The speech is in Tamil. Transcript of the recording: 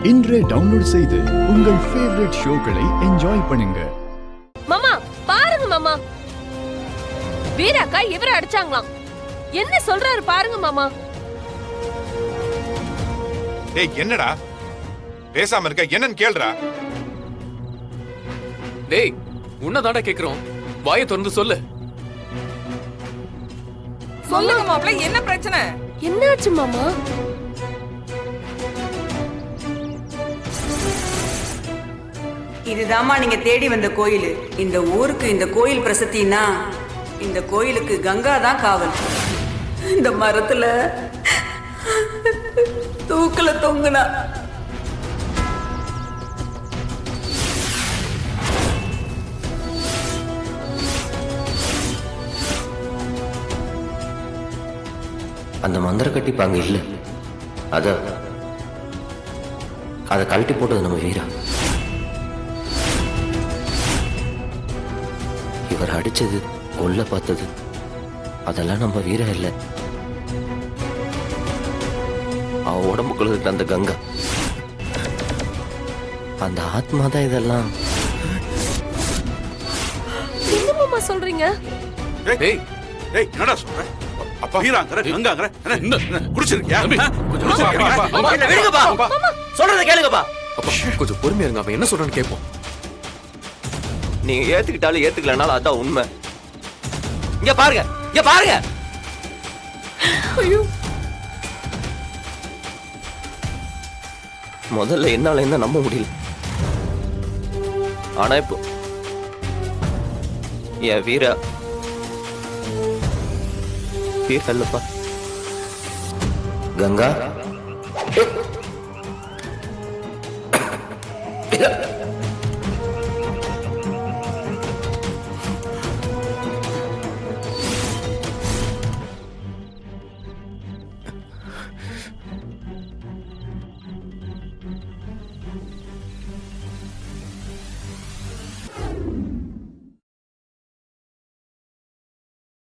இன்றே டவுன்லோட் செய்து உங்கள் ஃபேவரட் ஷோக்களை என்ஜாய் பண்ணுங்க. மாமா பாருங்க மாமா, வீராக்கா இவரை அடிச்சாங்களாம். என்ன சொல்றாரு பாருங்க மாமா. டேய் என்னடா பேசாம இருக்க, என்னன்னு கேளுடா. டேய் உன்னதாடா கேக்குறோம், வாயை திறந்து சொல்லு. சொல்லுங்க மாப்ள, என்ன பிரச்சனை? என்னாச்சு மாமா? இதுதாம்மா நீங்க தேடி வந்த கோயில். இந்த ஊருக்கு இந்த கோயில் பிரசித்தினா இந்த கோயிலுக்கு கங்கா தான் காவல். இந்த மரத்துல தூக்கல தொங்குனா அந்த மந்திர கட்டிப்பாங்க இல்ல, அதை கழட்டி போட்டது நம்ம வீரா. இவர் அடிச்சது, கொல்ல பார்த்தது அதெல்லாம் நம்ம வீரா இல்ல, அவ உடம்புக்குள்ள இருக்க அந்த கங்கா, அந்த ஆத்மா தான் இதெல்லாம். என்ன மாமா சொல்றீங்க? டேய் டேய் என்னடா சொல்ற? அப்பா ஹீராங்கற கங்காங்கற என்ன குடிச்சிருக்கியா? சொல்றத கேளுங்கப்பா. கொஞ்சம் பொறுமையா இருங்க, அவன் என்ன சொல்றான்னு கேட்போம். நீங்க ஏத்துக்கிட்டாலும் ஏத்துக்கலனாலும் அதான் உண்மை. இங்க பாருங்க, இங்க பாருங்க. ஐயோ, முதல்ல என்னால என்ன நம்ப முடியல, ஆனா இப்போ என் வீரா இல்லப்பா. கங்கா